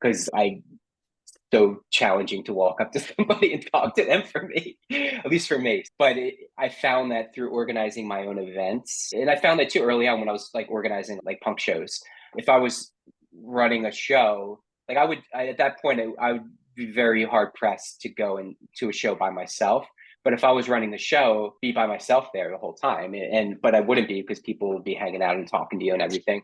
because I so challenging to walk up to somebody and talk to them for me, at least for me. But I found that through organizing my own events, and I found that too early on when I was like organizing like punk shows. If I was running a show, like at that point, I would be very hard pressed to go into a show by myself. But if I was running the show, be by myself there the whole time, but I wouldn't be because people would be hanging out and talking to you and everything.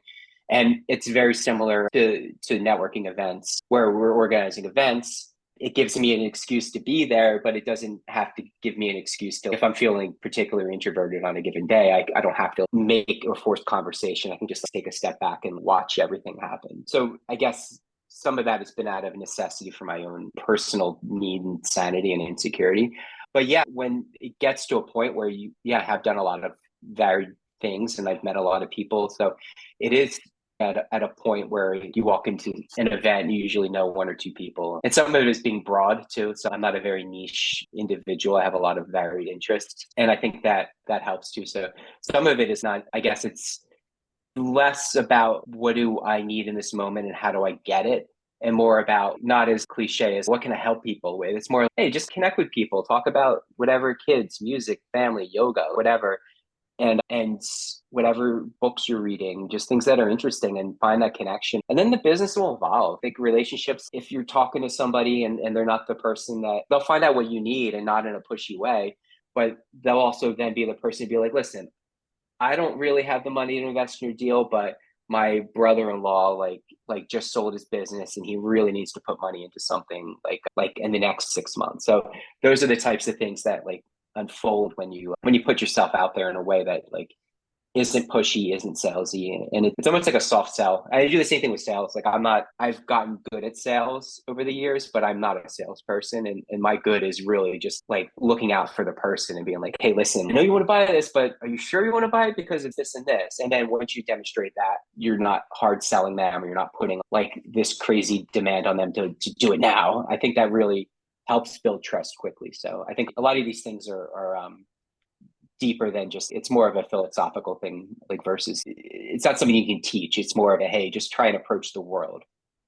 And it's very similar to networking events where we're organizing events. It gives me an excuse to be there, but it doesn't have to give me an excuse to, if I'm feeling particularly introverted on a given day, I don't have to make or force conversation. I can just take a step back and watch everything happen. So I guess some of that has been out of necessity for my own personal need and sanity and insecurity. But yeah, when it gets to a point where have done a lot of varied things and I've met a lot of people. So it is at a point where you walk into an event, you usually know one or two people. And some of it is being broad too. So I'm not a very niche individual. I have a lot of varied interests. And I think that helps too. So some of it is not, I guess it's less about what do I need in this moment and how do I get it? And more about not as cliche as what can I help people with? It's more, hey, just connect with people, talk about whatever, kids, music, family, yoga, whatever, and whatever books you're reading, just things that are interesting, and find that connection. And then the business will evolve. I think relationships, if you're talking to somebody and they're not the person, that they'll find out what you need and not in a pushy way, but they'll also then be the person to be like, listen, I don't really have the money to invest in your deal, but my brother-in-law like just sold his business and he really needs to put money into something like in the next 6 months. So those are the types of things that like unfold when you put yourself out there in a way that like isn't pushy, isn't salesy, and it's almost like a soft sell. I do the same thing with sales. Like I've gotten good at sales over the years, but I'm not a salesperson. And my good is really just like looking out for the person and being like, hey, listen, I know you want to buy this, but are you sure you want to buy it because it's this and this? And then once you demonstrate that, you're not hard selling them or you're not putting like this crazy demand on them to do it now. I think that really helps build trust quickly. So I think a lot of these things are deeper than just, it's more of a philosophical thing, like versus it's not something you can teach. It's more of a, hey, just try and approach the world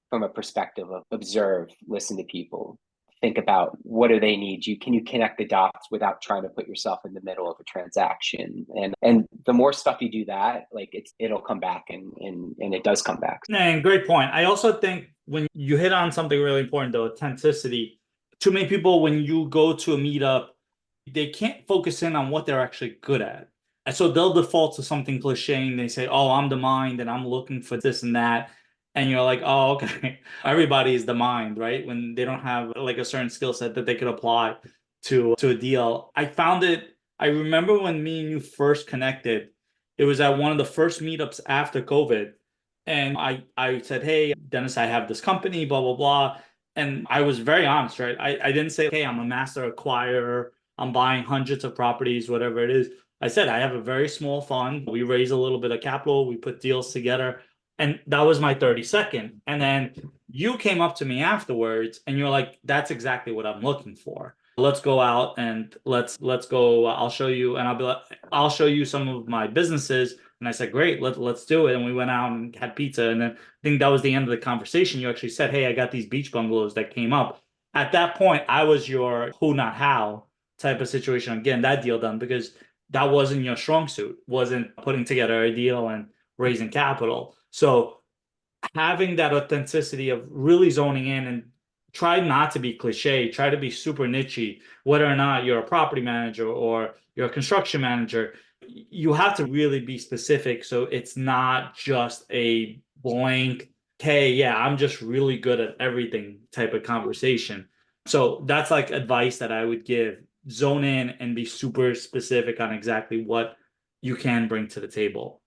from a perspective of observe, listen to people, think about what do they need. Can you connect the dots without trying to put yourself in the middle of a transaction? And the more stuff you do that, like it'll come back, and it does come back. And great point. I also think when you hit on something really important, the authenticity, too many people, when you go to a meetup, they can't focus in on what they're actually good at. And so they'll default to something cliche and they say, oh, I'm the mind and I'm looking for this and that. And you're like, oh, okay. Everybody is the mind, right? When they don't have like a certain skill set that they could apply to a deal. I remember when me and you first connected, it was at one of the first meetups after COVID. And I said, hey, Dennis, I have this company, blah, blah, blah. And I was very honest, right? I didn't say, hey, I'm a master acquirer. I'm buying hundreds of properties, whatever it is. I said, I have a very small fund. We raise a little bit of capital. We put deals together. And that was my 30-second. And then you came up to me afterwards and you're like, that's exactly what I'm looking for. Let's go out and let's go. I'll show you. And I'll show you some of my businesses. And I said, great, let's do it. And we went out and had pizza. And then I think that was the end of the conversation. You actually said, hey, I got these beach bungalows that came up. At that point, I was your who, not how type of situation. Again, that deal done because that wasn't your strong suit, wasn't putting together a deal and raising capital. So having that authenticity of really zoning in and try not to be cliche, try to be super nichey, whether or not you're a property manager or you're a construction manager, you have to really be specific. So it's not just a blank, hey, yeah, I'm just really good at everything type of conversation. So that's like advice that I would give. Zone in and be super specific on exactly what you can bring to the table.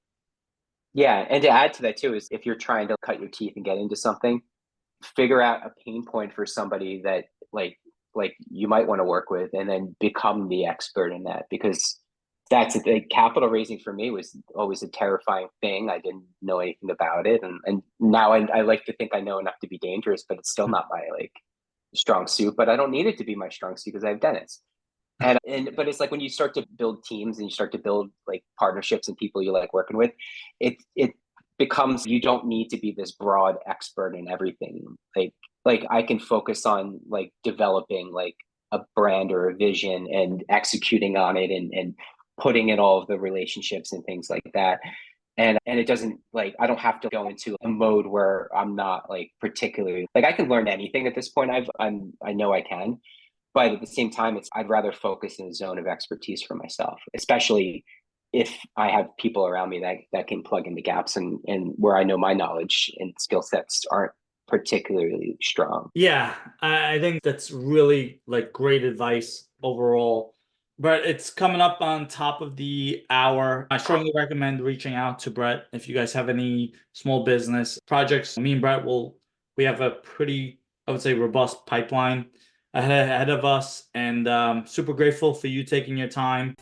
Yeah, and to add to that too is if you're trying to cut your teeth and get into something, figure out a pain point for somebody that like you might want to work with, and then become the expert in that, because that's the capital raising for me was always a terrifying thing. I didn't know anything about it, and now I like to think I know enough to be dangerous, but it's still not my like strong suit. But I don't need it to be my strong suit because I have dentists. And but it's like when you start to build teams and you start to build like partnerships and people you like working with, it becomes, you don't need to be this broad expert in everything. Like I can focus on like developing like a brand or a vision and executing on it, and putting in all of the relationships and things like that. And it doesn't, like, I don't have to go into a mode where I'm not like particularly, like, I can learn anything at this point. I know I can, but at the same time, it's, I'd rather focus in a zone of expertise for myself, especially if I have people around me that can plug in the gaps, and where I know my knowledge and skill sets aren't particularly strong. Yeah, I think that's really like great advice overall. But it's coming up on top of the hour. I strongly recommend reaching out to Bret if you guys have any small business projects. Me and Bret we have a pretty, I would say, robust pipeline ahead of us, and super grateful for you taking your time.